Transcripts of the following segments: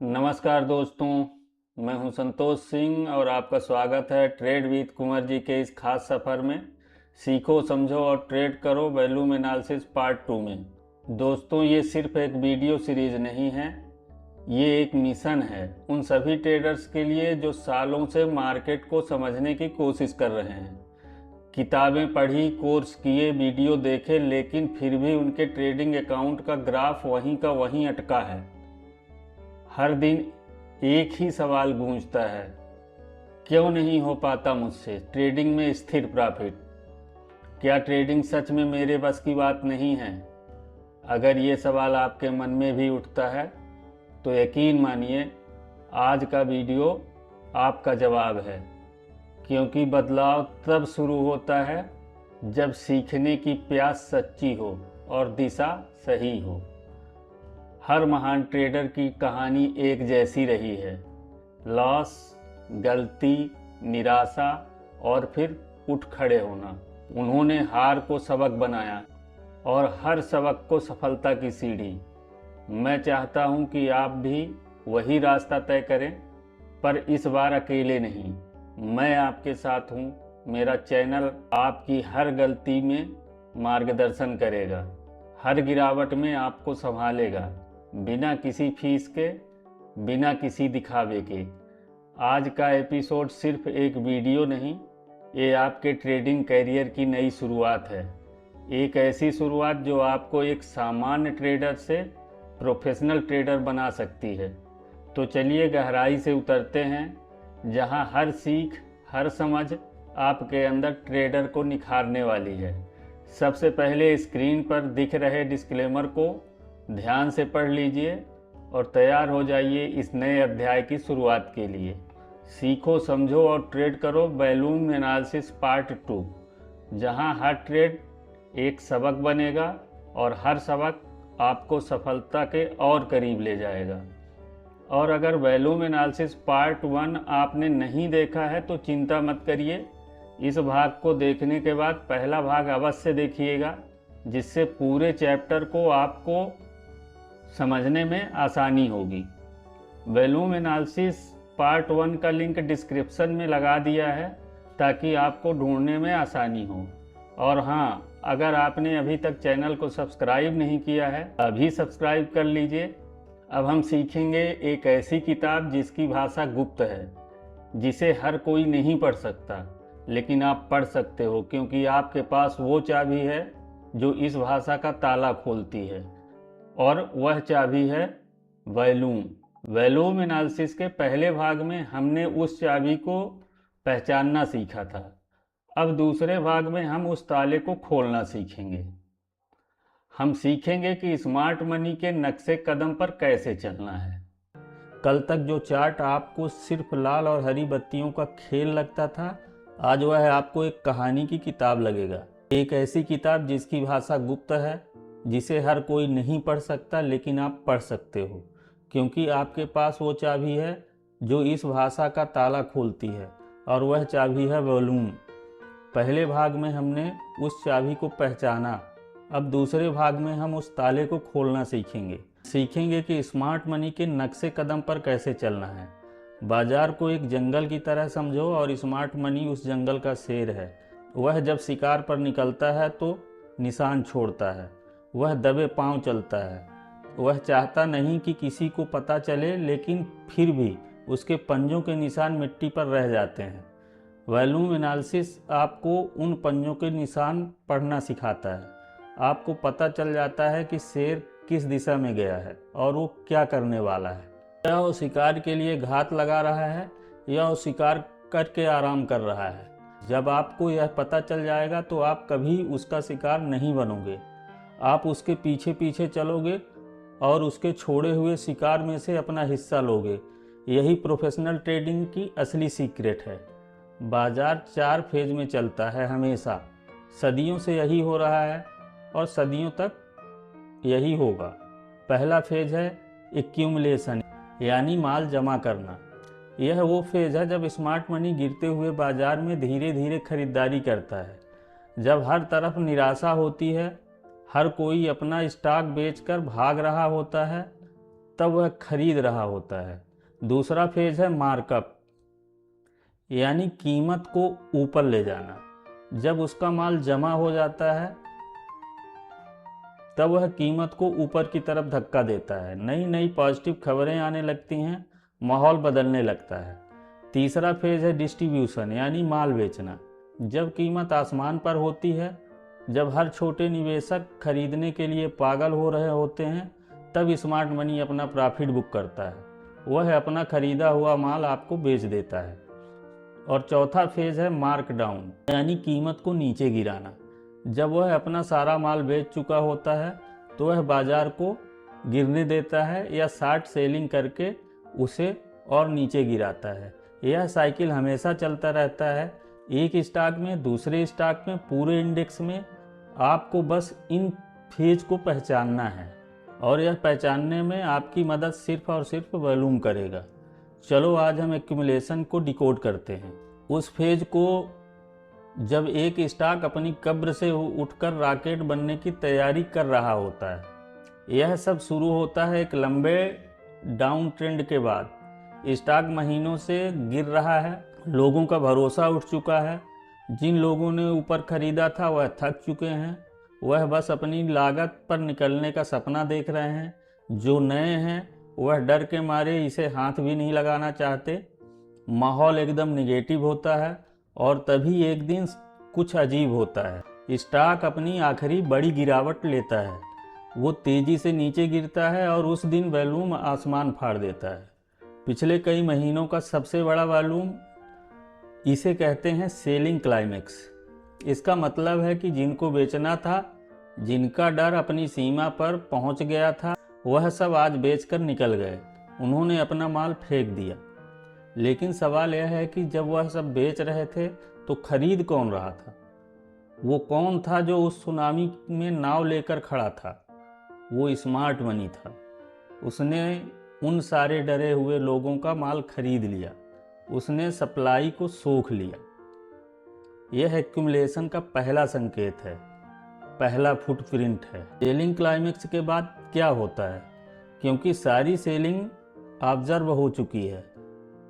नमस्कार दोस्तों, मैं हूं संतोष सिंह और आपका स्वागत है ट्रेड विद कुंवर जी के इस खास सफ़र में। सीखो, समझो और ट्रेड करो वॉल्यूम एनालिसिस पार्ट 2 में। दोस्तों, ये सिर्फ एक वीडियो सीरीज नहीं है, ये एक मिशन है उन सभी ट्रेडर्स के लिए जो सालों से मार्केट को समझने की कोशिश कर रहे हैं। किताबें पढ़ी, कोर्स किए, वीडियो देखे, लेकिन फिर भी उनके ट्रेडिंग अकाउंट का ग्राफ वहीं का वहीं अटका है। हर दिन एक ही सवाल गूंजता है, क्यों नहीं हो पाता मुझसे ट्रेडिंग में स्थिर प्रॉफिट? क्या ट्रेडिंग सच में मेरे बस की बात नहीं है? अगर ये सवाल आपके मन में भी उठता है तो यकीन मानिए, आज का वीडियो आपका जवाब है। क्योंकि बदलाव तब शुरू होता है जब सीखने की प्यास सच्ची हो और दिशा सही हो। हर महान ट्रेडर की कहानी एक जैसी रही है। लॉस, गलती, निराशा और फिर उठ खड़े होना। उन्होंने हार को सबक बनाया और हर सबक को सफलता की सीढ़ी। मैं चाहता हूं कि आप भी वही रास्ता तय करें, पर इस बार अकेले नहीं। मैं आपके साथ हूं। मेरा चैनल आपकी हर गलती में मार्गदर्शन करेगा, हर गिरावट में आपको संभालेगा, बिना किसी फीस के, बिना किसी दिखावे के। आज का एपिसोड सिर्फ एक वीडियो नहीं, ये आपके ट्रेडिंग करियर की नई शुरुआत है। एक ऐसी शुरुआत जो आपको एक सामान्य ट्रेडर से प्रोफेशनल ट्रेडर बना सकती है। तो चलिए गहराई से उतरते हैं, जहां हर सीख, हर समझ आपके अंदर ट्रेडर को निखारने वाली है। सबसे पहले स्क्रीन पर दिख रहे डिस्क्लेमर को ध्यान से पढ़ लीजिए और तैयार हो जाइए इस नए अध्याय की शुरुआत के लिए। सीखो, समझो और ट्रेड करो वॉल्यूम एनालिसिस पार्ट 2, जहां हर ट्रेड एक सबक बनेगा और हर सबक आपको सफलता के और करीब ले जाएगा। और अगर वॉल्यूम एनालिसिस पार्ट 1 आपने नहीं देखा है तो चिंता मत करिए, इस भाग को देखने के बाद पहला भाग अवश्य देखिएगा, जिससे पूरे चैप्टर को आपको समझने में आसानी होगी। वॉल्यूम एनालिसिस पार्ट 1 का लिंक डिस्क्रिप्शन में लगा दिया है ताकि आपको ढूंढने में आसानी हो। और हाँ, अगर आपने अभी तक चैनल को सब्सक्राइब नहीं किया है, अभी सब्सक्राइब कर लीजिए। अब हम सीखेंगे एक ऐसी किताब जिसकी भाषा गुप्त है, जिसे हर कोई नहीं पढ़ सकता, लेकिन आप पढ़ सकते हो, क्योंकि आपके पास वो चाबी है जो इस भाषा का ताला खोलती है। और वह चाबी है वॉल्यूम। वॉल्यूम एनालिसिस के पहले भाग में हमने उस चाबी को पहचानना सीखा था। अब दूसरे भाग में हम उस ताले को खोलना सीखेंगे। हम सीखेंगे कि स्मार्ट मनी के नक्शे कदम पर कैसे चलना है। कल तक जो चार्ट आपको सिर्फ लाल और हरी बत्तियों का खेल लगता था, आज वह आपको एक कहानी की किताब लगेगा। एक ऐसी किताब जिसकी भाषा गुप्त है, जिसे हर कोई नहीं पढ़ सकता, लेकिन आप पढ़ सकते हो, क्योंकि आपके पास वो चाबी है जो इस भाषा का ताला खोलती है, और वह चाबी है वॉल्यूम। पहले भाग में हमने उस चाबी को पहचाना। अब दूसरे भाग में हम उस ताले को खोलना सीखेंगे कि स्मार्ट मनी के नक्शे कदम पर कैसे चलना है। बाजार को एक जंगल की तरह समझो और स्मार्ट मनी उस जंगल का शेर है। वह जब शिकार पर निकलता है तो निशान छोड़ता है, वह दबे पांव चलता है। वह चाहता नहीं कि किसी को पता चले, लेकिन फिर भी उसके पंजों के निशान मिट्टी पर रह जाते हैं। वॉल्यूम एनालिसिस आपको उन पंजों के निशान पढ़ना सिखाता है। आपको पता चल जाता है कि शेर किस दिशा में गया है और वो क्या करने वाला है। क्या वो शिकार के लिए घात लगा रहा है या वो शिकार करके आराम कर रहा है। जब आपको यह पता चल जाएगा तो आप कभी उसका शिकार नहीं बनोगे। आप उसके पीछे पीछे चलोगे और उसके छोड़े हुए शिकार में से अपना हिस्सा लोगे। यही प्रोफेशनल ट्रेडिंग की असली सीक्रेट है। बाजार 4 फेज में चलता है हमेशा। सदियों से यही हो रहा है और सदियों तक यही होगा। पहला फेज है एक्यूमुलेशन, यानी माल जमा करना। यह वो फेज है जब स्मार्ट मनी गिरते हुए बाजार में धीरे धीरे खरीदारी करता है। जब हर तरफ निराशा होती है, हर कोई अपना स्टॉक बेचकर भाग रहा होता है, तब वह खरीद रहा होता है। दूसरा फेज है मार्कअप, यानी कीमत को ऊपर ले जाना। जब उसका माल जमा हो जाता है तब वह कीमत को ऊपर की तरफ धक्का देता है, नई नई पॉजिटिव खबरें आने लगती हैं, माहौल बदलने लगता है। तीसरा फेज है डिस्ट्रीब्यूशन, यानी माल बेचना। जब कीमत आसमान पर होती है, जब हर छोटे निवेशक खरीदने के लिए पागल हो रहे होते हैं, तब स्मार्ट मनी अपना प्रॉफिट बुक करता है। वह अपना खरीदा हुआ माल आपको बेच देता है। और चौथा फेज है मार्क डाउन, यानी कीमत को नीचे गिराना। जब वह अपना सारा माल बेच चुका होता है तो वह बाजार को गिरने देता है या शॉर्ट सेलिंग करके उसे और नीचे गिराता है। यह साइकिल हमेशा चलता रहता है, एक स्टॉक में, दूसरे स्टॉक में, पूरे इंडेक्स में। आपको बस इन फेज को पहचानना है और यह पहचानने में आपकी मदद सिर्फ और सिर्फ वॉल्यूम करेगा। चलो आज हम एक्यूमुलेशन को डिकोड करते हैं। उस फेज को जब एक स्टॉक अपनी कब्र से उठकर रॉकेट बनने की तैयारी कर रहा होता है। यह सब शुरू होता है एक लंबे डाउन ट्रेंड के बाद। स्टॉक महीनों से गिर रहा है, लोगों का भरोसा उठ चुका है। जिन लोगों ने ऊपर खरीदा था वह थक चुके हैं, वह बस अपनी लागत पर निकलने का सपना देख रहे हैं। जो नए हैं वह डर के मारे इसे हाथ भी नहीं लगाना चाहते। माहौल एकदम निगेटिव होता है और तभी एक दिन कुछ अजीब होता है। स्टॉक अपनी आखिरी बड़ी गिरावट लेता है, वो तेजी से नीचे गिरता है और उस दिन वॉल्यूम आसमान फाड़ देता है। पिछले कई महीनों का सबसे बड़ा वॉल्यूम, इसे कहते हैं सेलिंग क्लाइमेक्स। इसका मतलब है कि जिनको बेचना था, जिनका डर अपनी सीमा पर पहुंच गया था, वह सब आज बेचकर निकल गए। उन्होंने अपना माल फेंक दिया। लेकिन सवाल यह है कि जब वह सब बेच रहे थे तो खरीद कौन रहा था? वो कौन था जो उस सुनामी में नाव लेकर खड़ा था? वो स्मार्ट मनी था। उसने उन सारे डरे हुए लोगों का माल खरीद लिया, उसने सप्लाई को सोख लिया। यह एक्यूमुलेशन का पहला संकेत है, पहला फुटप्रिंट है। सेलिंग क्लाइमेक्स के बाद क्या होता है? क्योंकि सारी सेलिंग ऑब्जर्व हो चुकी है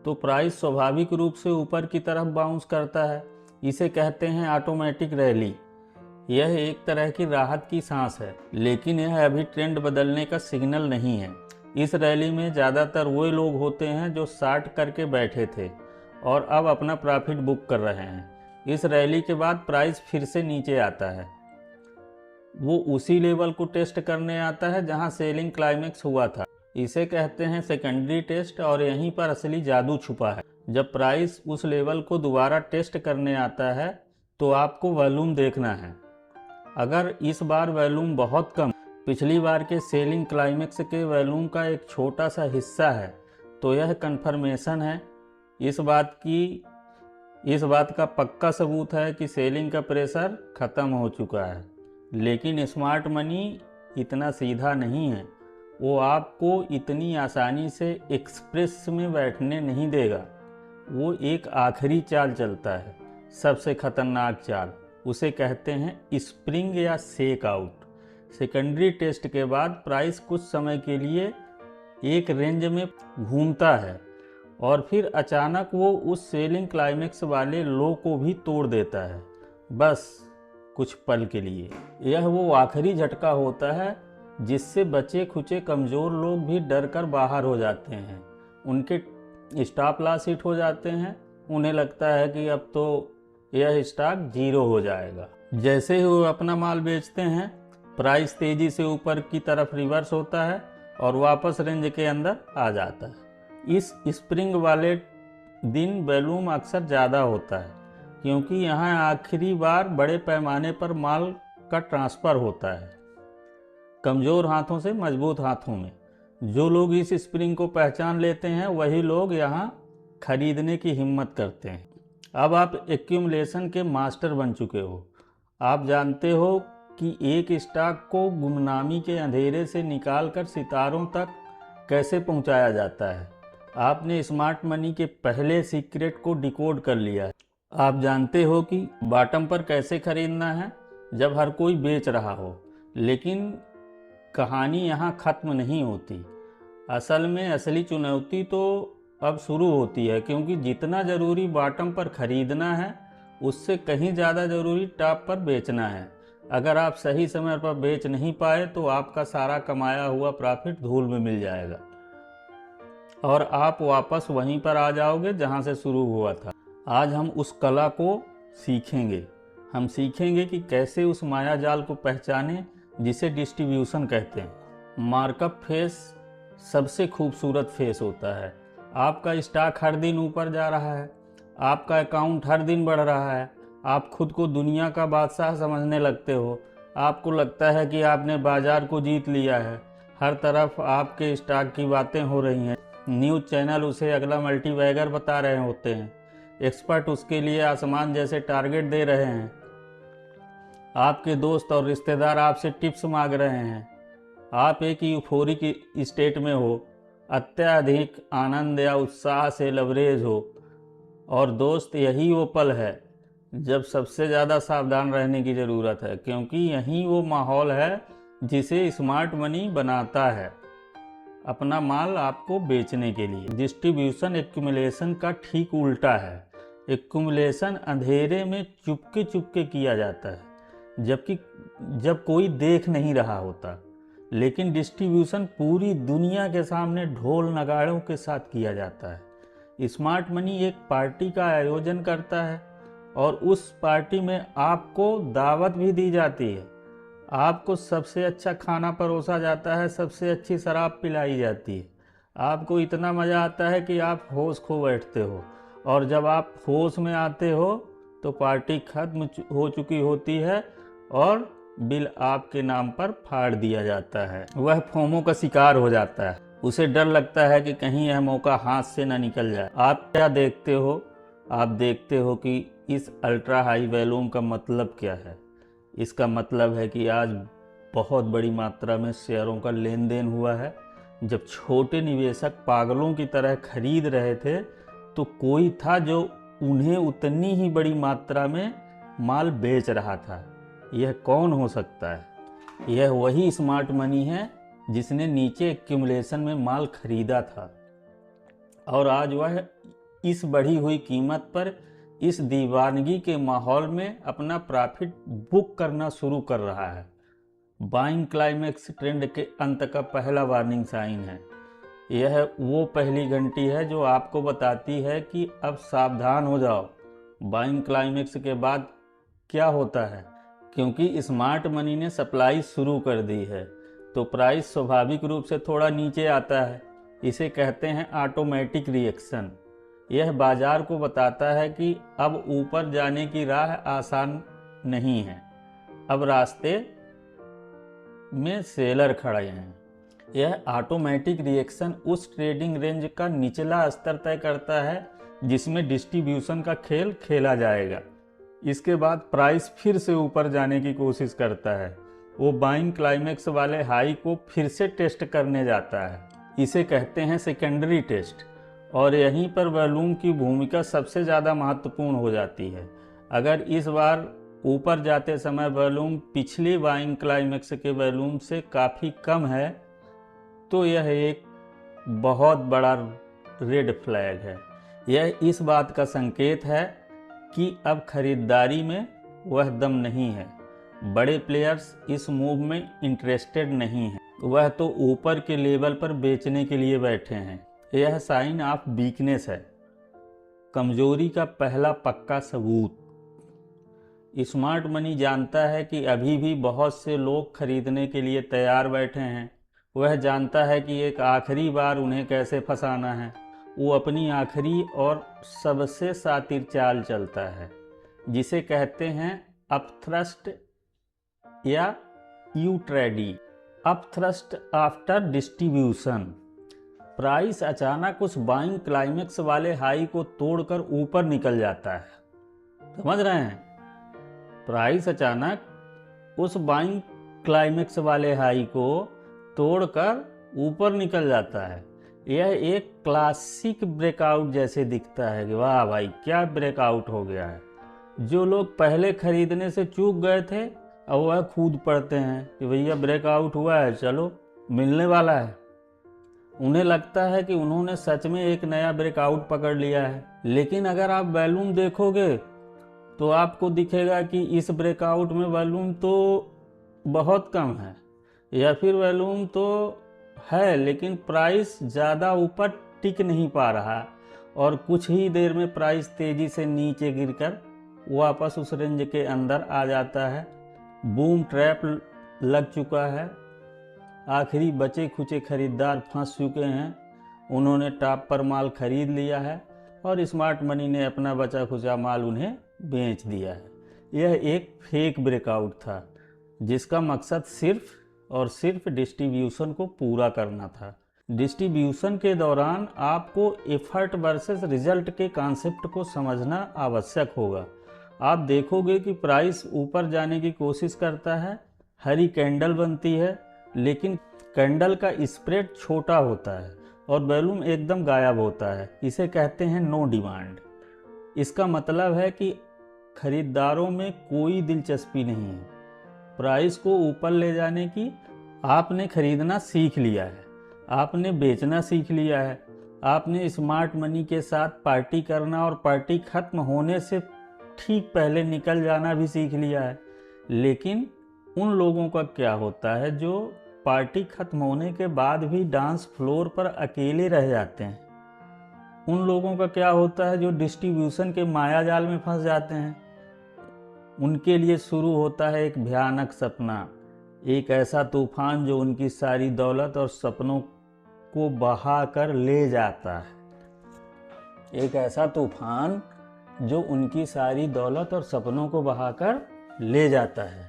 तो प्राइस स्वाभाविक रूप से ऊपर की तरफ बाउंस करता है। इसे कहते हैं ऑटोमेटिक रैली। यह एक तरह की राहत की सांस है, लेकिन यह अभी ट्रेंड बदलने का सिग्नल नहीं है। इस रैली में ज़्यादातर वो लोग होते हैं जो शॉर्ट करके बैठे थे और अब अपना प्रॉफिट बुक कर रहे हैं। इस रैली के बाद प्राइस फिर से नीचे आता है। वो उसी लेवल को टेस्ट करने आता है जहां सेलिंग क्लाइमेक्स हुआ था। इसे कहते हैं सेकेंडरी टेस्ट और यहीं पर असली जादू छुपा है। जब प्राइस उस लेवल को दोबारा टेस्ट करने आता है तो आपको वॉल्यूम देखना है। अगर इस बार वॉल्यूम बहुत कम, पिछली बार के सेलिंग क्लाइमेक्स के वॉल्यूम का एक छोटा सा हिस्सा है, तो यह कन्फर्मेशन है, इस बात का पक्का सबूत है कि सेलिंग का प्रेशर ख़त्म हो चुका है। लेकिन स्मार्ट मनी इतना सीधा नहीं है, वो आपको इतनी आसानी से एक्सप्रेस में बैठने नहीं देगा। वो एक आखिरी चाल चलता है, सबसे खतरनाक चाल। उसे कहते हैं स्प्रिंग या शेक आउट। सेकेंडरी टेस्ट के बाद प्राइस कुछ समय के लिए एक रेंज में घूमता है और फिर अचानक वो उस सेलिंग क्लाइमेक्स वाले लो को भी तोड़ देता है, बस कुछ पल के लिए। यह वो आखिरी झटका होता है जिससे बचे खुचे कमज़ोर लोग भी डर कर बाहर हो जाते हैं। उनके स्टॉप लॉस हिट हो जाते हैं, उन्हें लगता है कि अब तो यह स्टॉक जीरो हो जाएगा। जैसे ही वो अपना माल बेचते हैं, प्राइस तेज़ी से ऊपर की तरफ रिवर्स होता है और वापस रेंज के अंदर आ जाता है। इस स्प्रिंग वाले दिन वॉल्यूम अक्सर ज़्यादा होता है क्योंकि यहाँ आखिरी बार बड़े पैमाने पर माल का ट्रांसफ़र होता है, कमज़ोर हाथों से मजबूत हाथों में। जो लोग इस स्प्रिंग को पहचान लेते हैं वही लोग यहाँ खरीदने की हिम्मत करते हैं। अब आप एक्यूमुलेशन के मास्टर बन चुके हो। आप जानते हो कि एक स्टॉक को गुमनामी के अंधेरे से निकालकर सितारों तक कैसे पहुंचाया जाता है। आपने स्मार्ट मनी के पहले सीक्रेट को डिकोड कर लिया है। आप जानते हो कि बॉटम पर कैसे खरीदना है जब हर कोई बेच रहा हो। लेकिन कहानी यहाँ ख़त्म नहीं होती। असल में असली चुनौती तो अब शुरू होती है, क्योंकि जितना ज़रूरी बॉटम पर खरीदना है उससे कहीं ज़्यादा ज़रूरी टॉप पर बेचना है। अगर आप सही समय पर बेच नहीं पाए तो आपका सारा कमाया हुआ प्रॉफिट धूल में मिल जाएगा और आप वापस वहीं पर आ जाओगे जहां से शुरू हुआ था। आज हम उस कला को सीखेंगे। हम सीखेंगे कि कैसे उस माया जाल को पहचानें जिसे डिस्ट्रीब्यूशन कहते हैं। मार्कअप फेस सबसे खूबसूरत फेस होता है। आपका स्टॉक हर दिन ऊपर जा रहा है, आपका अकाउंट हर दिन बढ़ रहा है, आप खुद को दुनिया का बादशाह समझने लगते हो, आपको लगता है कि आपने बाजार को जीत लिया है, हर तरफ आपके स्टॉक की बातें हो रही हैं, न्यूज़ चैनल उसे अगला मल्टीबैगर बता रहे होते हैं, एक्सपर्ट उसके लिए आसमान जैसे टारगेट दे रहे हैं, आपके दोस्त और रिश्तेदार आपसे टिप्स मांग रहे हैं, आप एक यूफोरिक स्टेट में हो, अत्यधिक आनंद या उत्साह से लबरेज हो। और दोस्त, यही वो पल है जब सबसे ज़्यादा सावधान रहने की ज़रूरत है, क्योंकि यही वो माहौल है जिसे स्मार्ट मनी बनाता है अपना माल आपको बेचने के लिए। डिस्ट्रीब्यूशन एक्यूमुलेशन का ठीक उल्टा है। एक्यूमुलेशन अंधेरे में चुपके चुपके किया जाता है, जब कोई देख नहीं रहा होता, लेकिन डिस्ट्रीब्यूशन पूरी दुनिया के सामने ढोल नगाड़ों के साथ किया जाता है। स्मार्ट मनी एक पार्टी का आयोजन करता है और उस पार्टी में आपको दावत भी दी जाती है, आपको सबसे अच्छा खाना परोसा जाता है, सबसे अच्छी शराब पिलाई जाती है, आपको इतना मज़ा आता है कि आप होश खो बैठते हो, और जब आप होश में आते हो तो पार्टी खत्म हो चुकी होती है और बिल आपके नाम पर फाड़ दिया जाता है। वह फोमो का शिकार हो जाता है, उसे डर लगता है कि कहीं यह मौका हाथ से न निकल जाए। आप क्या देखते हो? आप देखते हो कि इस अल्ट्रा हाई वॉल्यूम का मतलब क्या है। इसका मतलब है कि आज बहुत बड़ी मात्रा में शेयरों का लेन देन हुआ है। जब छोटे निवेशक पागलों की तरह खरीद रहे थे तो कोई था जो उन्हें उतनी ही बड़ी मात्रा में माल बेच रहा था। यह कौन हो सकता है? यह वही स्मार्ट मनी है जिसने नीचे एक्यूमुलेशन में माल खरीदा था और आज वह इस बढ़ी हुई कीमत पर इस दीवानगी के माहौल में अपना प्रॉफिट बुक करना शुरू कर रहा है। बाइंग क्लाइमेक्स ट्रेंड के अंत का पहला वार्निंग साइन है। यह वो पहली घंटी है जो आपको बताती है कि अब सावधान हो जाओ। बाइंग क्लाइमेक्स के बाद क्या होता है? क्योंकि स्मार्ट मनी ने सप्लाई शुरू कर दी है तो प्राइस स्वाभाविक रूप से थोड़ा नीचे आता है। इसे कहते हैं ऑटोमेटिक रिएक्शन। यह बाजार को बताता है कि अब ऊपर जाने की राह आसान नहीं है, अब रास्ते में सेलर खड़े हैं। यह ऑटोमेटिक रिएक्शन उस ट्रेडिंग रेंज का निचला स्तर तय करता है जिसमें डिस्ट्रीब्यूशन का खेल खेला जाएगा। इसके बाद प्राइस फिर से ऊपर जाने की कोशिश करता है। वो बाइंग क्लाइमेक्स वाले हाई को फिर से टेस्ट करने जाता है। इसे कहते हैं सेकेंडरी टेस्ट, और यहीं पर वॉल्यूम की भूमिका सबसे ज़्यादा महत्वपूर्ण हो जाती है। अगर इस बार ऊपर जाते समय वॉल्यूम पिछली बाइंग क्लाइमेक्स के वॉल्यूम से काफ़ी कम है तो यह एक बहुत बड़ा रेड फ्लैग है। यह इस बात का संकेत है कि अब खरीदारी में वह दम नहीं है। बड़े प्लेयर्स इस मूव में इंटरेस्टेड नहीं हैं, वह तो ऊपर के लेवल पर बेचने के लिए बैठे हैं। यह साइन ऑफ वीकनेस है, कमजोरी का पहला पक्का सबूत। स्मार्ट मनी जानता है कि अभी भी बहुत से लोग खरीदने के लिए तैयार बैठे हैं। वह जानता है कि एक आखिरी बार उन्हें कैसे फंसाना है। वो अपनी आखिरी और सबसे शातिर चाल चलता है, जिसे कहते हैं अपथ्रस्ट या you treaty. Upthrust after distribution. Price अचानक उस बाइंग क्लाइमेक्स वाले हाई को तोड़कर ऊपर निकल जाता है। समझ रहे हैं? प्राइस अचानक उस बाइंग क्लाइमेक्स वाले हाई को तोड़कर ऊपर निकल जाता है। यह एक क्लासिक ब्रेकआउट जैसे दिखता है कि वाह भाई क्या ब्रेकआउट हो गया है। जो लोग पहले खरीदने से चूक गए थे अब वह कूद पड़ते हैं कि भैया ब्रेकआउट हुआ है, चलो मिलने वाला है। उन्हें लगता है कि उन्होंने सच में एक नया ब्रेकआउट पकड़ लिया है। लेकिन अगर आप वॉल्यूम देखोगे तो आपको दिखेगा कि इस ब्रेकआउट में वॉल्यूम तो बहुत कम है, या फिर वॉल्यूम तो है लेकिन प्राइस ज़्यादा ऊपर टिक नहीं पा रहा, और कुछ ही देर में प्राइस तेज़ी से नीचे गिरकर वापस उस रेंज के अंदर आ जाता है। बूम ट्रैप लग चुका है। आखिरी बचे खुचे खरीदार फंस चुके हैं। उन्होंने टॉप पर माल खरीद लिया है और स्मार्ट मनी ने अपना बचा खुचा माल उन्हें बेच दिया है। यह एक फेक ब्रेकआउट था जिसका मकसद सिर्फ और सिर्फ डिस्ट्रीब्यूशन को पूरा करना था। डिस्ट्रीब्यूशन के दौरान आपको एफर्ट वर्सेस रिजल्ट के कॉन्सेप्ट को समझना आवश्यक होगा। आप देखोगे कि प्राइस ऊपर जाने की कोशिश करता है, हरी कैंडल बनती है, लेकिन कैंडल का स्प्रेड छोटा होता है और वॉल्यूम एकदम गायब होता है। इसे कहते हैं नो डिमांड। इसका मतलब है कि खरीदारों में कोई दिलचस्पी नहीं है प्राइस को ऊपर ले जाने की। आपने खरीदना सीख लिया है, आपने बेचना सीख लिया है, आपने स्मार्ट मनी के साथ पार्टी करना और पार्टी खत्म होने से ठीक पहले निकल जाना भी सीख लिया है। लेकिन उन लोगों का क्या होता है जो पार्टी खत्म होने के बाद भी डांस फ्लोर पर अकेले रह जाते हैं? उन लोगों का क्या होता है जो डिस्ट्रीब्यूशन के माया जाल में फंस जाते हैं? उनके लिए शुरू होता है एक भयानक सपना, एक ऐसा तूफान जो उनकी सारी दौलत और सपनों को बहा कर ले जाता है। एक ऐसा तूफान जो उनकी सारी दौलत और सपनों को बहाकर ले जाता है,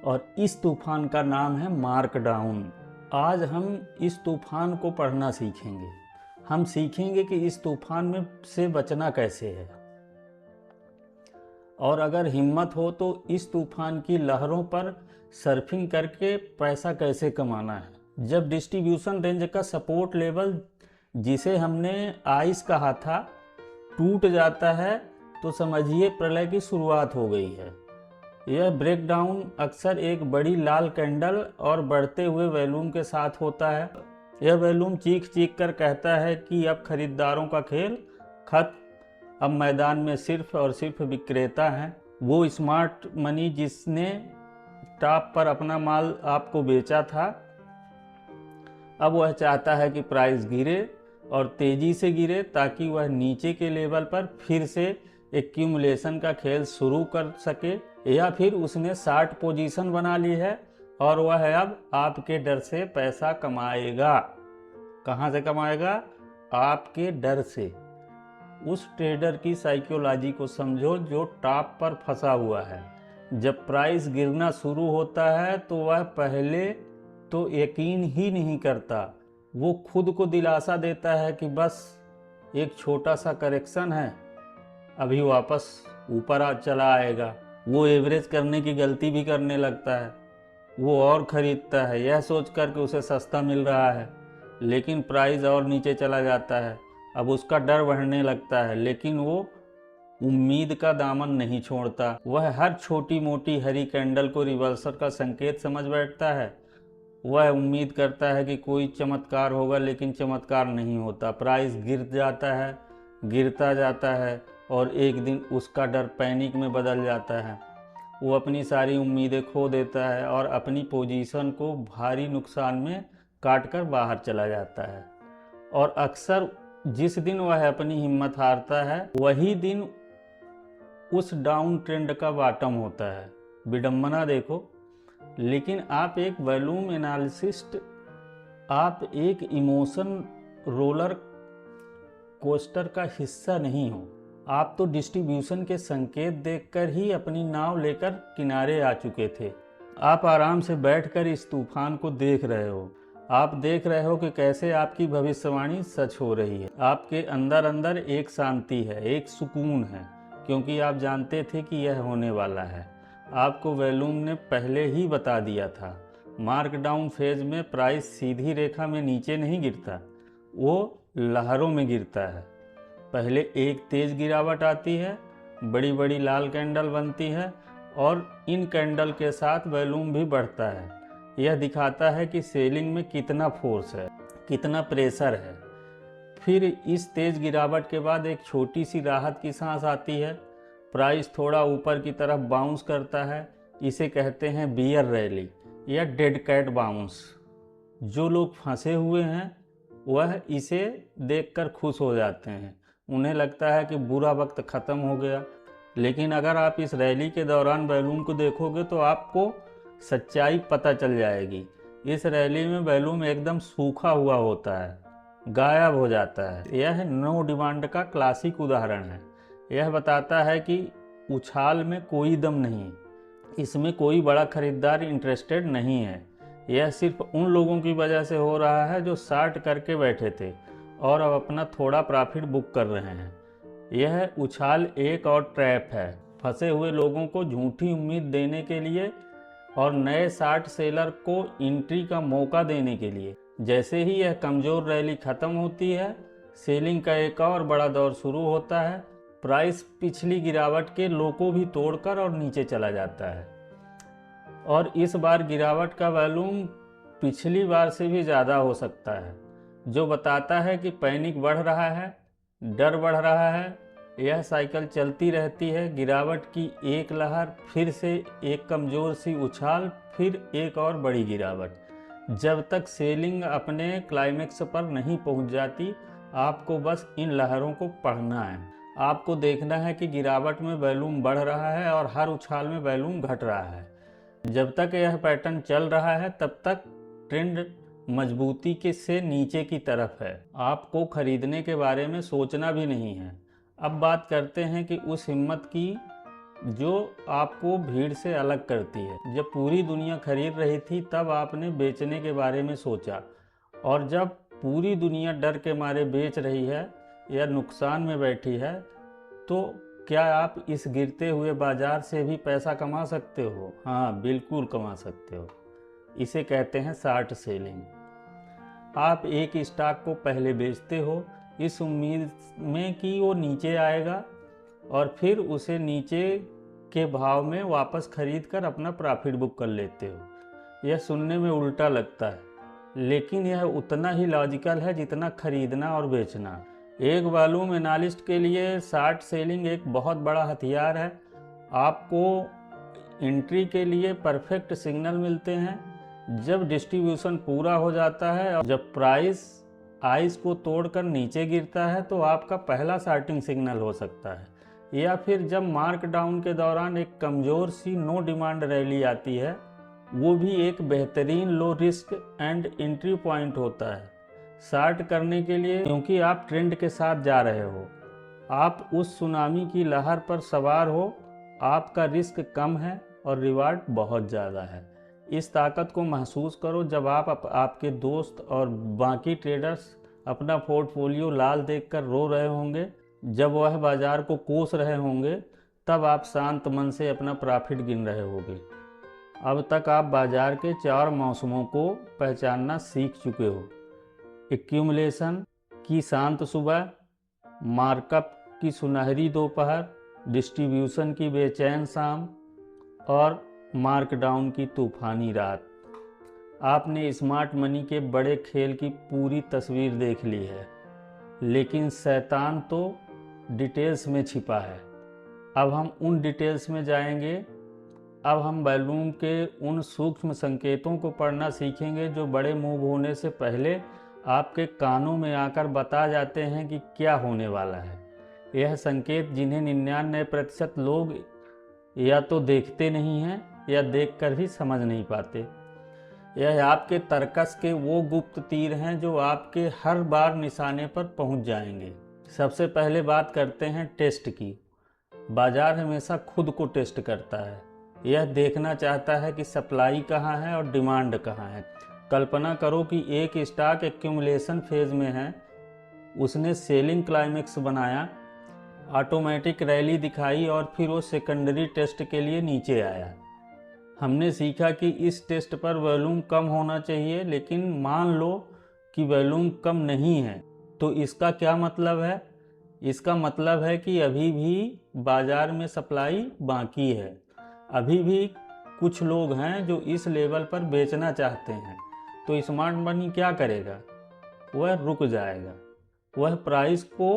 और इस तूफान का नाम है मार्कडाउन। आज हम इस तूफान को पढ़ना सीखेंगे। हम सीखेंगे कि इस तूफान में से बचना कैसे है, और अगर हिम्मत हो तो इस तूफान की लहरों पर सर्फिंग करके पैसा कैसे कमाना है। जब डिस्ट्रीब्यूशन रेंज का सपोर्ट लेवल, जिसे हमने आइस कहा था, टूट जाता है तो समझिए प्रलय की शुरुआत हो गई है। यह ब्रेकडाउन अक्सर एक बड़ी लाल कैंडल और बढ़ते हुए वॉल्यूम के साथ होता है। यह वॉल्यूम चीख चीख कर कहता है कि अब खरीदारों का खेल खत्म, अब मैदान में सिर्फ और सिर्फ विक्रेता हैं। वो स्मार्ट मनी जिसने टॉप पर अपना माल आपको बेचा था, अब वह चाहता है कि प्राइस गिरे और तेजी से गिरे ताकि वह नीचे के लेवल पर फिर से एक्यूमुलेशन का खेल शुरू कर सके, या फिर उसने 60 पोजीशन बना ली है और वह अब आपके डर से पैसा कमाएगा। कहाँ से कमाएगा? आपके डर से। उस ट्रेडर की साइकोलॉजी को समझो जो टॉप पर फंसा हुआ है। जब प्राइस गिरना शुरू होता है तो वह पहले तो यकीन ही नहीं करता। वो खुद को दिलासा देता है कि बस एक छोटा सा करेक्शन है, अभी वापस ऊपर चला आएगा। वो एवरेज करने की गलती भी करने लगता है। वो और ख़रीदता है यह सोचकर कि उसे सस्ता मिल रहा है, लेकिन प्राइस और नीचे चला जाता है। अब उसका डर बढ़ने लगता है, लेकिन वो उम्मीद का दामन नहीं छोड़ता। वह हर छोटी मोटी हरी कैंडल को रिवर्सल का संकेत समझ बैठता है। वह उम्मीद करता है कि कोई चमत्कार होगा, लेकिन चमत्कार नहीं होता। प्राइस गिर जाता है, गिरता जाता है, और एक दिन उसका डर पैनिक में बदल जाता है। वो अपनी सारी उम्मीदें खो देता है और अपनी पोजीशन को भारी नुकसान में काटकर बाहर चला जाता है। और अक्सर जिस दिन वह अपनी हिम्मत हारता है, वही दिन उस डाउन ट्रेंड का बॉटम होता है। विडंबना देखो। लेकिन आप एक वॉल्यूम एनालिसिस्ट, आप एक इमोशन रोलर कोस्टर का हिस्सा नहीं हो। आप तो डिस्ट्रीब्यूशन के संकेत देखकर ही अपनी नाव लेकर किनारे आ चुके थे। आप आराम से बैठकर इस तूफान को देख रहे हो। आप देख रहे हो कि कैसे आपकी भविष्यवाणी सच हो रही है। आपके अंदर अंदर एक शांति है, एक सुकून है, क्योंकि आप जानते थे कि यह होने वाला है। आपको वॉल्यूम ने पहले ही बता दिया था। मार्कडाउन फेज में प्राइस सीधी रेखा में नीचे नहीं गिरता, वो लहरों में गिरता है। पहले एक तेज गिरावट आती है, बड़ी बड़ी लाल कैंडल बनती है, और इन कैंडल के साथ वॉल्यूम भी बढ़ता है। यह दिखाता है कि सेलिंग में कितना फोर्स है, कितना प्रेशर है। फिर इस तेज़ गिरावट के बाद एक छोटी सी राहत की सांस आती है, प्राइस थोड़ा ऊपर की तरफ बाउंस करता है। इसे कहते हैं बियर रैली या डेड कैट बाउंस। जो लोग फंसे हुए हैं वह इसे देखकर खुश हो जाते हैं, उन्हें लगता है कि बुरा वक्त ख़त्म हो गया। लेकिन अगर आप इस रैली के दौरान बैलून को देखोगे तो आपको सच्चाई पता चल जाएगी। इस रैली में बैलून एकदम सूखा हुआ होता है, गायब हो जाता है। यह नो डिमांड का क्लासिक उदाहरण है। यह बताता है कि उछाल में कोई दम नहीं, इसमें कोई बड़ा खरीदार इंटरेस्टेड नहीं है। यह सिर्फ उन लोगों की वजह से हो रहा है जो शार्ट करके बैठे थे और अब अपना थोड़ा प्रॉफिट बुक कर रहे हैं। यह उछाल एक और ट्रैप है, फंसे हुए लोगों को झूठी उम्मीद देने के लिए और नए शार्ट सेलर को एंट्री का मौका देने के लिए। जैसे ही यह कमज़ोर रैली ख़त्म होती है, सेलिंग का एक और बड़ा दौर शुरू होता है। प्राइस पिछली गिरावट के लो को भी तोड़कर और नीचे चला जाता है और इस बार गिरावट का वॉल्यूम पिछली बार से भी ज़्यादा हो सकता है, जो बताता है कि पैनिक बढ़ रहा है, डर बढ़ रहा है। यह साइकिल चलती रहती है, गिरावट की एक लहर, फिर से एक कमज़ोर सी उछाल, फिर एक और बड़ी गिरावट। जब तक सेलिंग अपने क्लाइमेक्स पर नहीं पहुंच जाती, आपको बस इन लहरों को पढ़ना है। आपको देखना है कि गिरावट में वॉल्यूम बढ़ रहा है और हर उछाल में वॉल्यूम घट रहा है। जब तक यह पैटर्न चल रहा है तब तक ट्रेंड मजबूती के से नीचे की तरफ है। आपको खरीदने के बारे में सोचना भी नहीं है। अब बात करते हैं कि उस हिम्मत की जो आपको भीड़ से अलग करती है। जब पूरी दुनिया खरीद रही थी तब आपने बेचने के बारे में सोचा, और जब पूरी दुनिया डर के मारे बेच रही है या नुकसान में बैठी है, तो क्या आप इस गिरते हुए बाजार से भी पैसा कमा सकते हो? हाँ, बिल्कुल कमा सकते हो। इसे कहते हैं शॉर्ट सेलिंग। आप एक स्टॉक को पहले बेचते हो इस उम्मीद में कि वो नीचे आएगा और फिर उसे नीचे के भाव में वापस खरीद कर अपना प्रॉफिट बुक कर लेते हो। यह सुनने में उल्टा लगता है, लेकिन यह उतना ही लॉजिकल है जितना खरीदना और बेचना। एक वॉल्यूम एनालिस्ट के लिए शॉर्ट सेलिंग एक बहुत बड़ा हथियार है। आपको एंट्री के लिए परफेक्ट सिग्नल मिलते हैं जब डिस्ट्रीब्यूशन पूरा हो जाता है और जब प्राइस आइस को तोड़कर नीचे गिरता है, तो आपका पहला शॉर्टिंग सिग्नल हो सकता है। या फिर जब मार्क डाउन के दौरान एक कमज़ोर सी नो डिमांड रैली आती है, वो भी एक बेहतरीन low risk and entry point होता है शॉर्ट करने के लिए, क्योंकि आप ट्रेंड के साथ जा रहे हो। आप उस सुनामी की लहर पर सवार हो, आपका रिस्क कम है और रिवार्ड बहुत ज़्यादा है। इस ताकत को महसूस करो जब आपके दोस्त और बाकी ट्रेडर्स अपना पोर्टफोलियो लाल देखकर रो रहे होंगे। जब वह बाजार को कोस रहे होंगे, तब आप शांत मन से अपना प्रॉफिट गिन रहे होंगे। अब तक आप बाजार के 4 मौसमों को पहचानना सीख चुके हो: एक्यूमुलेशन की शांत सुबह, मार्कअप की सुनहरी दोपहर, डिस्ट्रीब्यूशन की बेचैन शाम और मार्कडाउन की तूफानी रात। आपने स्मार्ट मनी के बड़े खेल की पूरी तस्वीर देख ली है, लेकिन शैतान तो डिटेल्स में छिपा है। अब हम उन डिटेल्स में जाएंगे। अब हम वॉल्यूम के उन सूक्ष्म संकेतों को पढ़ना सीखेंगे जो बड़े मूव होने से पहले आपके कानों में आकर बता जाते हैं कि क्या होने वाला है। यह संकेत जिन्हें 99% लोग या तो देखते नहीं हैं या देखकर भी समझ नहीं पाते। यह आपके तर्कस के वो गुप्त तीर हैं जो आपके हर बार निशाने पर पहुंच जाएंगे। सबसे पहले बात करते हैं टेस्ट की। बाजार हमेशा खुद को टेस्ट करता है। यह देखना चाहता है कि सप्लाई कहाँ है और डिमांड कहाँ है। कल्पना करो कि एक स्टॉक एक्यूमुलेशन फेज में है, उसने सेलिंग क्लाइमेक्स बनाया, ऑटोमेटिक रैली दिखाई और फिर वो सेकेंडरी टेस्ट के लिए नीचे आया। हमने सीखा कि इस टेस्ट पर वॉल्यूम कम होना चाहिए, लेकिन मान लो कि वॉल्यूम कम नहीं है, तो इसका क्या मतलब है? इसका मतलब है कि अभी भी बाजार में सप्लाई बाकी है। अभी भी कुछ लोग हैं जो इस लेवल पर बेचना चाहते हैं। तो स्मार्ट मनी क्या करेगा? वह रुक जाएगा, वह प्राइस को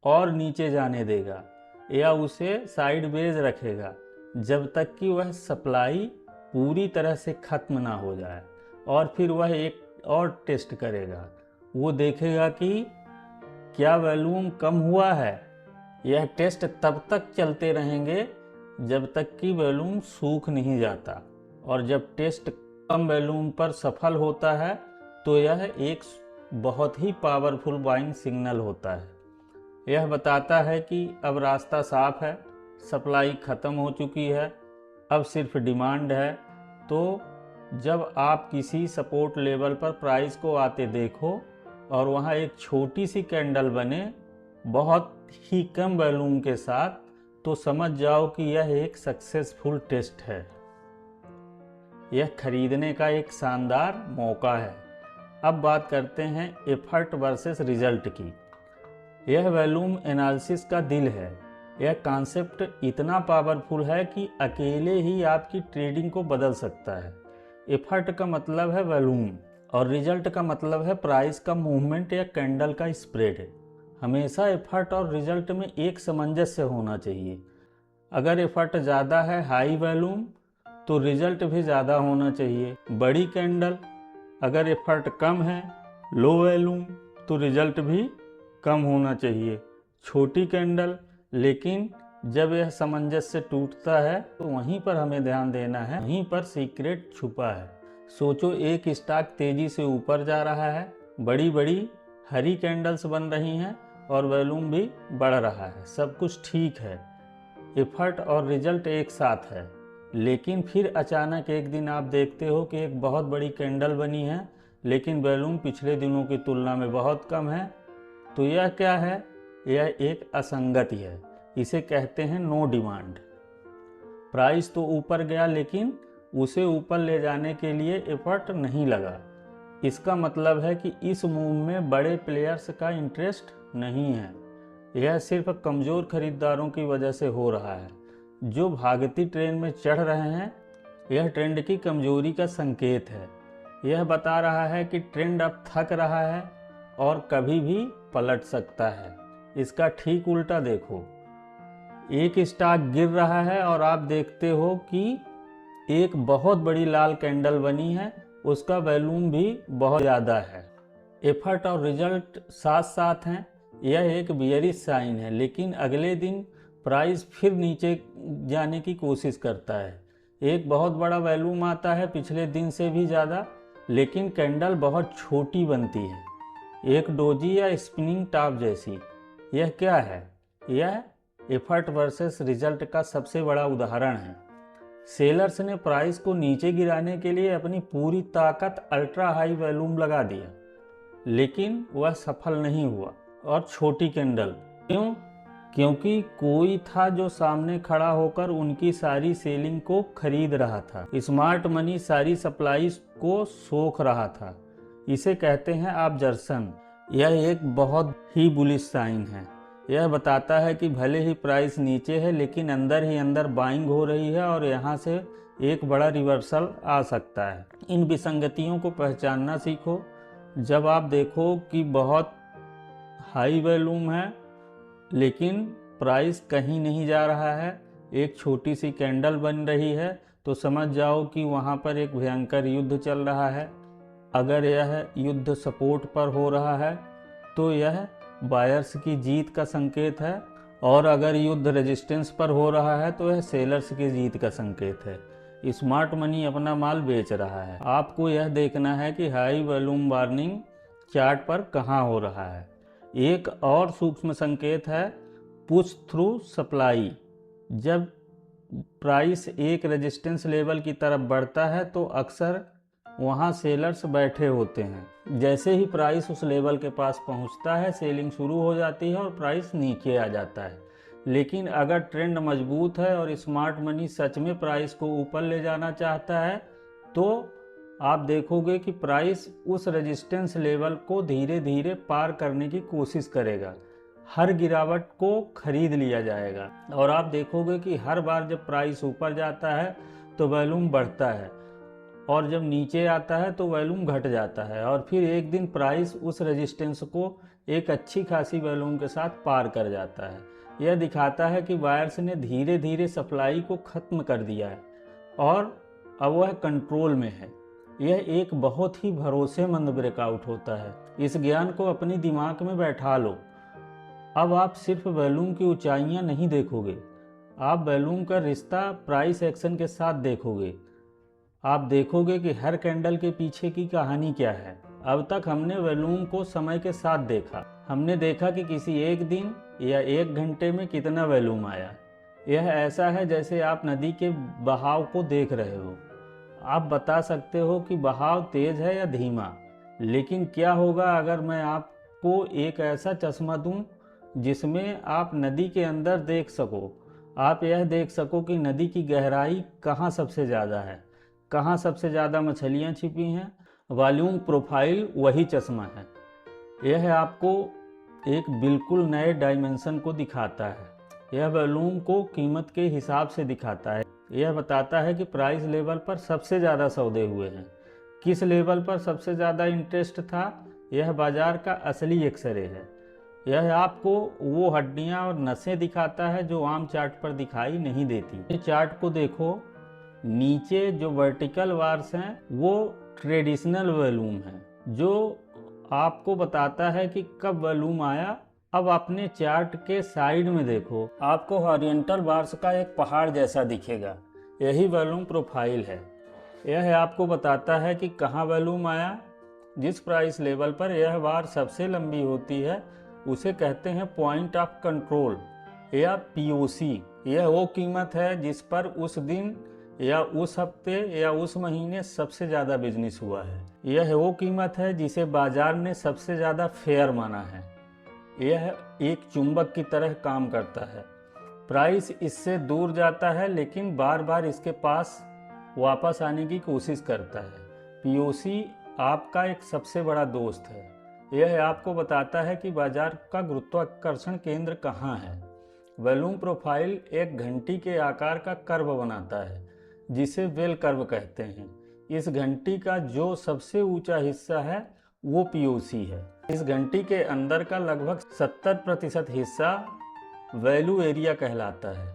और नीचे जाने देगा या उसे साइडवेज रखेगा जब तक कि वह सप्लाई पूरी तरह से ख़त्म ना हो जाए। और फिर वह एक और टेस्ट करेगा, वो देखेगा कि क्या वॉल्यूम कम हुआ है। यह टेस्ट तब तक चलते रहेंगे जब तक कि वॉल्यूम सूख नहीं जाता, और जब टेस्ट कम वॉल्यूम पर सफल होता है तो यह एक बहुत ही पावरफुल बाइंग सिग्नल होता है। यह बताता है कि अब रास्ता साफ है, सप्लाई ख़त्म हो चुकी है, अब सिर्फ डिमांड है। तो जब आप किसी सपोर्ट लेवल पर प्राइस को आते देखो और वहाँ एक छोटी सी कैंडल बने बहुत ही कम वॉल्यूम के साथ, तो समझ जाओ कि यह एक सक्सेसफुल टेस्ट है। यह खरीदने का एक शानदार मौका है। अब बात करते हैं एफर्ट वर्सेस रिजल्ट की। यह वॉल्यूम एनालिसिस का दिल है। यह कॉन्सेप्ट इतना पावरफुल है कि अकेले ही आपकी ट्रेडिंग को बदल सकता है। एफर्ट का मतलब है वॉल्यूम और रिजल्ट का मतलब है प्राइस का मूवमेंट या कैंडल का स्प्रेड। हमेशा एफर्ट और रिजल्ट में एक सामंजस्य होना चाहिए। अगर एफर्ट ज़्यादा है हाई वॉल्यूम, तो रिजल्ट भी ज़्यादा होना चाहिए। बड़ी कैंडल, अगर एफर्ट कम है लो वॉल्यूम, तो रिजल्ट भी कम होना चाहिए। छोटी कैंडल, लेकिन जब यह सामंजस्य टूटता है तो वहीं पर हमें ध्यान देना है, वहीं पर सीक्रेट छुपा है। सोचो एक स्टॉक तेजी से ऊपर जा रहा है, बड़ी बड़ी हरी कैंडल्स बन रही हैं और वॉल्यूम भी बढ़ रहा है, सब कुछ ठीक है, एफर्ट और रिजल्ट एक साथ है। लेकिन फिर अचानक एक दिन आप देखते हो कि एक बहुत बड़ी कैंडल बनी है लेकिन वॉल्यूम पिछले दिनों की तुलना में बहुत कम है। तो यह क्या है? यह एक असंगति है। इसे कहते हैं नो डिमांड। प्राइस तो ऊपर गया लेकिन उसे ऊपर ले जाने के लिए एफर्ट नहीं लगा। इसका मतलब है कि इस मूव में बड़े प्लेयर्स का इंटरेस्ट नहीं है। यह सिर्फ कमज़ोर खरीदारों की वजह से हो रहा है जो भागती ट्रेन में चढ़ रहे हैं। यह ट्रेंड की कमजोरी का संकेत है। यह बता रहा है कि ट्रेंड अब थक रहा है और कभी भी पलट सकता है। इसका ठीक उल्टा देखो, एक स्टॉक गिर रहा है और आप देखते हो कि एक बहुत बड़ी लाल कैंडल बनी है, उसका वॉल्यूम भी बहुत ज़्यादा है। एफर्ट और रिजल्ट साथ साथ हैं। यह एक बियरिश साइन है, लेकिन अगले दिन प्राइस फिर नीचे जाने की कोशिश करता है। एक बहुत बड़ा वॉल्यूम आता है पिछले दिन से भी ज़्यादा, लेकिन कैंडल बहुत छोटी बनती है, एक डोजी या स्पिनिंग टॉप जैसी। यह क्या है? यह एफर्ट वर्सेस रिजल्ट का सबसे बड़ा उदाहरण है। सेलर्स ने प्राइस को नीचे गिराने के लिए अपनी पूरी ताकत अल्ट्रा हाई वॉल्यूम लगा दिया, लेकिन वह सफल नहीं हुआ। और छोटी कैंडल क्यों? क्योंकि कोई था जो सामने खड़ा होकर उनकी सारी सेलिंग को खरीद रहा था। स्मार्ट मनी सारी सप्लाई को सोख रहा था। इसे कहते हैं ऑब्जर्वेशन। यह एक बहुत ही बुलिश साइन है। यह बताता है कि भले ही प्राइस नीचे है लेकिन अंदर ही अंदर बाइंग हो रही है और यहाँ से एक बड़ा रिवर्सल आ सकता है। इन विसंगतियों को पहचानना सीखो। जब आप देखो कि बहुत हाई वॉल्यूम है लेकिन प्राइस कहीं नहीं जा रहा है, एक छोटी सी कैंडल बन रही है, तो समझ जाओ कि वहाँ पर एक भयंकर युद्ध चल रहा है। अगर यह युद्ध सपोर्ट पर हो रहा है तो यह बायर्स की जीत का संकेत है, और अगर युद्ध रेजिस्टेंस पर हो रहा है तो यह सेलर्स की जीत का संकेत है। स्मार्ट मनी अपना माल बेच रहा है। आपको यह देखना है कि हाई वॉल्यूम वार्निंग चार्ट पर कहाँ हो रहा है। एक और सूक्ष्म संकेत है पुश थ्रू सप्लाई। जब प्राइस एक रेजिस्टेंस लेवल की तरफ बढ़ता है तो अक्सर वहाँ सेलर्स बैठे होते हैं। जैसे ही प्राइस उस लेवल के पास पहुँचता है, सेलिंग शुरू हो जाती है और प्राइस नीचे आ जाता है। लेकिन अगर ट्रेंड मजबूत है और स्मार्ट मनी सच में प्राइस को ऊपर ले जाना चाहता है, तो आप देखोगे कि प्राइस उस रेजिस्टेंस लेवल को धीरे धीरे पार करने की कोशिश करेगा। हर गिरावट को खरीद लिया जाएगा और आप देखोगे कि हर बार जब प्राइस ऊपर जाता है तो वॉल्यूम बढ़ता है। और जब नीचे आता है तो वॉल्यूम घट जाता है और फिर एक दिन प्राइस उस रेजिस्टेंस को एक अच्छी खासी वॉल्यूम के साथ पार कर जाता है। यह दिखाता है कि बायर्स ने धीरे धीरे सप्लाई को ख़त्म कर दिया है और अब वह कंट्रोल में है। यह एक बहुत ही भरोसेमंद ब्रेकआउट होता है। इस ज्ञान को अपने दिमाग में बैठा लो। अब आप सिर्फ वॉल्यूम की ऊंचाइयां नहीं देखोगे, आप वॉल्यूम का रिश्ता प्राइस एक्शन के साथ देखोगे। आप देखोगे कि हर कैंडल के पीछे की कहानी क्या है। अब तक हमने वॉल्यूम को समय के साथ देखा। हमने देखा कि किसी एक दिन या एक घंटे में कितना वॉल्यूम आया। यह ऐसा है जैसे आप नदी के बहाव को देख रहे हो। आप बता सकते हो कि बहाव तेज है या धीमा, लेकिन क्या होगा अगर मैं आपको एक ऐसा चश्मा दूं जिसमें आप नदी के अंदर देख सको। आप यह देख सको कि नदी की गहराई कहाँ सबसे ज़्यादा है, कहाँ सबसे ज़्यादा मछलियाँ छिपी हैं। वॉल्यूम प्रोफाइल वही चश्मा है। यह आपको एक बिल्कुल नए डायमेंशन को दिखाता है। यह वॉल्यूम को कीमत के हिसाब से दिखाता है। यह बताता है कि प्राइस लेवल पर सबसे ज़्यादा सौदे हुए हैं, किस लेवल पर सबसे ज़्यादा इंटरेस्ट था। यह बाज़ार का असली एक्सरे है। यह आपको वो हड्डियाँ और नसें दिखाता है जो आम चार्ट पर दिखाई नहीं देती। ये चार्ट को देखो, नीचे जो वर्टिकल बार्स हैं वो ट्रेडिशनल वॉल्यूम है जो आपको बताता है कि कब वॉल्यूम आया। अब अपने चार्ट के साइड में देखो, आपको हॉरिजॉन्टल बार्स का एक पहाड़ जैसा दिखेगा। यही वॉल्यूम प्रोफाइल है। यह आपको बताता है कि कहाँ वॉल्यूम आया। जिस प्राइस लेवल पर यह बार सबसे लंबी होती है उसे कहते हैं पॉइंट ऑफ कंट्रोल या पीओसी। यह वो कीमत है जिस पर उस दिन या उस हफ्ते या उस महीने सबसे ज़्यादा बिजनेस हुआ है। यह वो कीमत है जिसे बाजार ने सबसे ज़्यादा फेयर माना है। यह एक चुंबक की तरह काम करता है। प्राइस इससे दूर जाता है लेकिन बार बार इसके पास वापस आने की कोशिश करता है। पीओसी आपका एक सबसे बड़ा दोस्त है। यह आपको बताता है कि बाजार का गुरुत्वाकर्षण केंद्र कहाँ है। वॉल्यूम प्रोफाइल एक घंटी के आकार का कर्व बनाता है जिसे बेल कर्व कहते हैं। इस घंटी का जो सबसे ऊंचा हिस्सा है वो पीओसी है। इस घंटी के अंदर का लगभग 70% हिस्सा वैल्यू एरिया कहलाता है।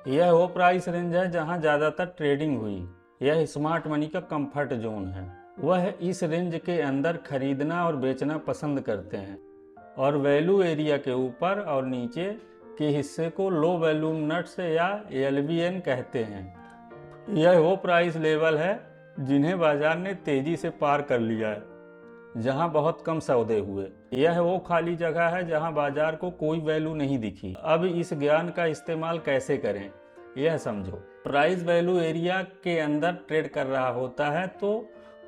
यह वो प्राइस रेंज है जहां ज़्यादातर ट्रेडिंग हुई। यह स्मार्ट मनी का कंफर्ट जोन है। वह इस रेंज के अंदर खरीदना और बेचना पसंद करते हैं और वैल्यू एरिया के ऊपर और नीचे के हिस्से को लो वॉल्यूम नट्स या एलवीएन कहते हैं। यह वो प्राइस लेवल है जिन्हें बाजार ने तेजी से पार कर लिया है, जहां बहुत कम सौदे हुए। यह वो खाली जगह है जहां बाजार को कोई वैल्यू नहीं दिखी। अब इस ज्ञान का इस्तेमाल कैसे करें यह समझो। प्राइस वैल्यू एरिया के अंदर ट्रेड कर रहा होता है तो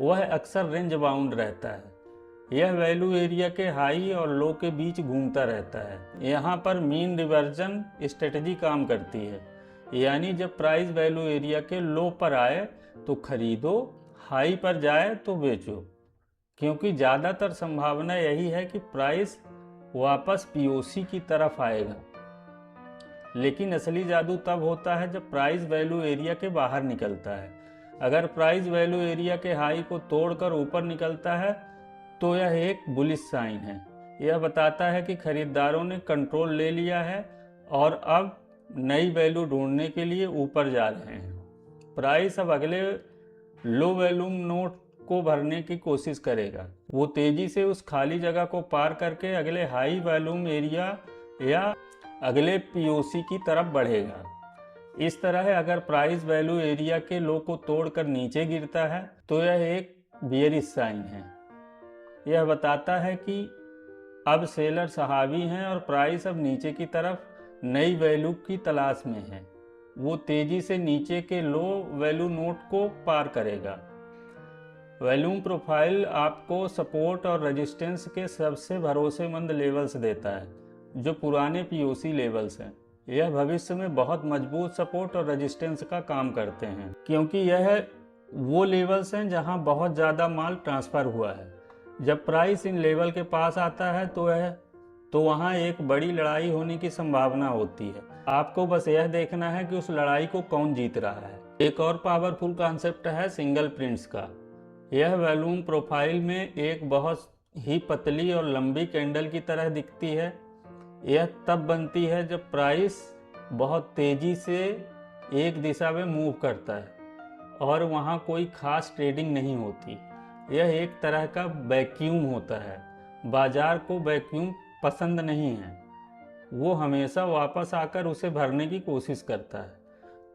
वह अक्सर रेंज बाउंड रहता है। यह वैल्यू एरिया के हाई और लो के बीच घूमता रहता है। यहाँ पर मीन रिवर्जन स्ट्रेटजी काम करती है, यानी जब प्राइस वैल्यू एरिया के लो पर आए तो खरीदो, हाई पर जाए तो बेचो, क्योंकि ज़्यादातर संभावना यही है कि प्राइस वापस पीओसी की तरफ आएगा। लेकिन असली जादू तब होता है जब प्राइस वैल्यू एरिया के बाहर निकलता है। अगर प्राइस वैल्यू एरिया के हाई को तोड़कर ऊपर निकलता है तो यह एक बुलिश साइन है। यह बताता है कि खरीदारों ने कंट्रोल ले लिया है और अब नई वैल्यू ढूंढने के लिए ऊपर जा रहे हैं। प्राइस अब अगले लो वॉल्यूम नोट को भरने की कोशिश करेगा। वो तेजी से उस खाली जगह को पार करके अगले हाई वॉल्यूम एरिया या अगले पीओसी की तरफ बढ़ेगा। इस तरह अगर प्राइस वैल्यू एरिया के लो को तोड़कर नीचे गिरता है तो यह एक बियरिश साइन है। यह बताता है कि अब सेलर हावी हैं और प्राइस अब नीचे की तरफ नई वैल्यू की तलाश में है। वो तेजी से नीचे के लो वैल्यू नोट को पार करेगा। वॉल्यूम प्रोफाइल आपको सपोर्ट और रेजिस्टेंस के सबसे भरोसेमंद लेवल्स देता है जो पुराने पीओसी लेवल्स हैं। यह भविष्य में बहुत मजबूत सपोर्ट और रेजिस्टेंस का काम करते हैं, क्योंकि यह वो लेवल्स हैं जहां बहुत ज़्यादा माल ट्रांसफ़र हुआ है। जब प्राइस इन लेवल के पास आता है तो वहाँ एक बड़ी लड़ाई होने की संभावना होती है। आपको बस यह देखना है कि उस लड़ाई को कौन जीत रहा है। एक और पावरफुल कॉन्सेप्ट है सिंगल प्रिंट्स का। यह वॉल्यूम प्रोफाइल में एक बहुत ही पतली और लंबी कैंडल की तरह दिखती है। यह तब बनती है जब प्राइस बहुत तेज़ी से एक दिशा में मूव करता है और वहाँ कोई खास ट्रेडिंग नहीं होती। यह एक तरह का वैक्यूम होता है। बाजार को वैक्यूम पसंद नहीं है, वो हमेशा वापस आकर उसे भरने की कोशिश करता है।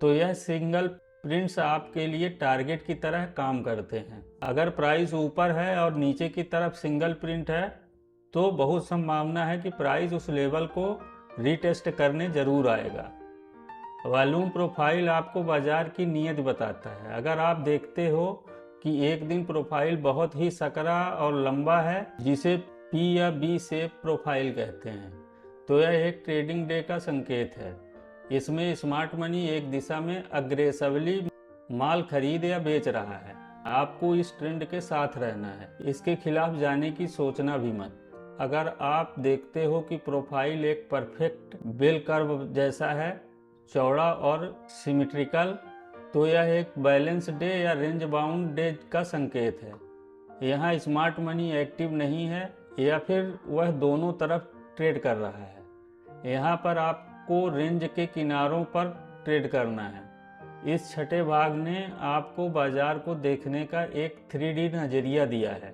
तो यह सिंगल प्रिंट्स आपके लिए टारगेट की तरह काम करते हैं। अगर प्राइस ऊपर है और नीचे की तरफ सिंगल प्रिंट है तो बहुत संभावना है कि प्राइस उस लेवल को रीटेस्ट करने जरूर आएगा। वॉल्यूम प्रोफाइल आपको बाजार की नीयत बताता है। अगर आप देखते हो कि एक दिन प्रोफाइल बहुत ही सकरा और लंबा है, जिसे पी या बी शेप प्रोफाइल कहते हैं, तो यह एक ट्रेडिंग डे का संकेत है। इसमें स्मार्ट मनी एक दिशा में अग्रेसिवली माल खरीद या बेच रहा है। आपको इस ट्रेंड के साथ रहना है, इसके खिलाफ जाने की सोचना भी मत। अगर आप देखते हो कि प्रोफाइल एक परफेक्ट बेल कर्व जैसा है, चौड़ा और सिमेट्रिकल, तो यह एक बैलेंस डे या रेंज बाउंड डे का संकेत है। यहाँ स्मार्ट मनी एक्टिव नहीं है या फिर वह दोनों तरफ ट्रेड कर रहा है। यहाँ पर आपको रेंज के किनारों पर ट्रेड करना है। इस छठे भाग ने आपको बाजार को देखने का एक 3D नज़रिया दिया है।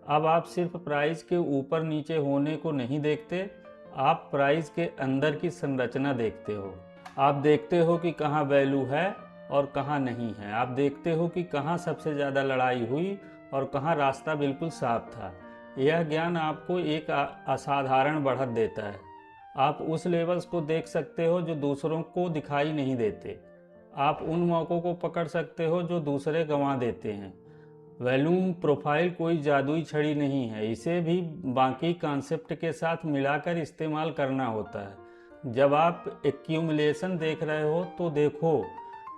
अब आप सिर्फ प्राइस के ऊपर नीचे होने को नहीं देखते, आप प्राइस के अंदर की संरचना देखते हो। आप देखते हो कि कहाँ वैल्यू है और कहाँ नहीं है। आप देखते हो कि कहाँ सबसे ज़्यादा लड़ाई हुई और कहाँ रास्ता बिल्कुल साफ था। यह ज्ञान आपको एक असाधारण बढ़त देता है। आप उस लेवल्स को देख सकते हो जो दूसरों को दिखाई नहीं देते। आप उन मौक़ों को पकड़ सकते हो जो दूसरे गंवा देते हैं। वॉल्यूम प्रोफाइल कोई जादुई छड़ी नहीं है, इसे भी बाकी कॉन्सेप्ट के साथ मिलाकर इस्तेमाल करना होता है। जब आप एक्यूमुलेशन देख रहे हो तो देखो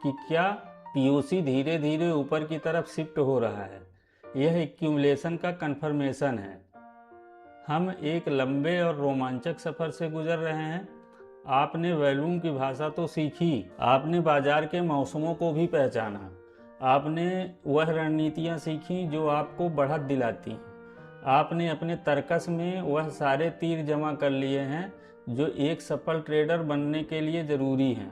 कि क्या पीओसी धीरे धीरे ऊपर की तरफ शिफ्ट हो रहा है। यह एक्यूमुलेशन का कन्फर्मेशन है। हम एक लंबे और रोमांचक सफ़र से गुजर रहे हैं। आपने वॉल्यूम की भाषा तो सीखी, आपने बाजार के मौसमों को भी पहचाना, आपने वह रणनीतियाँ सीखी जो आपको बढ़त दिलाती हैं, आपने अपने तर्कस में वह सारे तीर जमा कर लिए हैं जो एक सफल ट्रेडर बनने के लिए ज़रूरी हैं।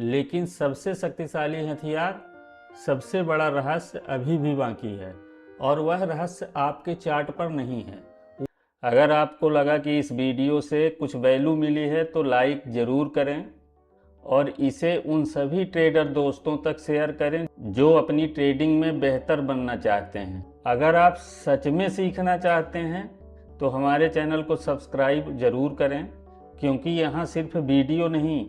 लेकिन सबसे शक्तिशाली हथियार, सबसे बड़ा रहस्य अभी भी बाकी है, और वह रहस्य आपके चार्ट पर नहीं है। अगर आपको लगा कि इस वीडियो से कुछ वैल्यू मिली है तो लाइक ज़रूर करें और इसे उन सभी ट्रेडर दोस्तों तक शेयर करें जो अपनी ट्रेडिंग में बेहतर बनना चाहते हैं। अगर आप सच में सीखना चाहते हैं तो हमारे चैनल को सब्सक्राइब ज़रूर करें, क्योंकि यहाँ सिर्फ वीडियो नहीं,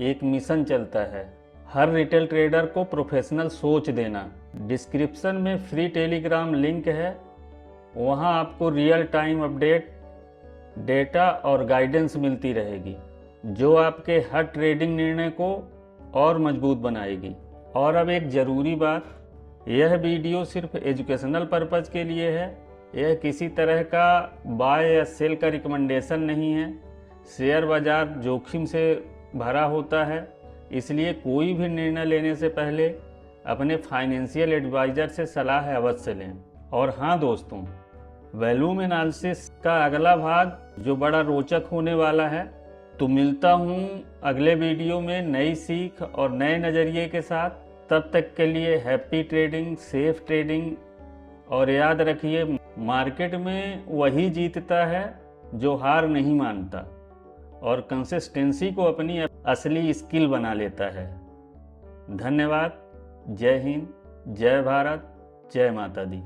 एक मिशन चलता है, हर रिटेल ट्रेडर को प्रोफेशनल सोच देना। डिस्क्रिप्शन में फ्री टेलीग्राम लिंक है, वहाँ आपको रियल टाइम अपडेट, डेटा और गाइडेंस मिलती रहेगी जो आपके हर ट्रेडिंग निर्णय को और मजबूत बनाएगी। और अब एक ज़रूरी बात, यह वीडियो सिर्फ एजुकेशनल पर्पज़ के लिए है, यह किसी तरह का बाय या सेल का रिकमेंडेशन नहीं है। शेयर बाज़ार जोखिम से भरा होता है, इसलिए कोई भी निर्णय लेने से पहले अपने फाइनेंशियल एडवाइज़र से सलाह अवश्य लें। और हाँ दोस्तों, वॉल्यूम एनालिसिस का अगला भाग जो बड़ा रोचक होने वाला है। तो मिलता हूँ अगले वीडियो में नई सीख और नए नज़रिए के साथ। तब तक के लिए हैप्पी ट्रेडिंग, सेफ ट्रेडिंग, और याद रखिए मार्केट में वही जीतता है जो हार नहीं मानता और कंसिस्टेंसी को अपनी असली स्किल बना लेता है। धन्यवाद। जय हिंद, जय भारत, जय माता दी।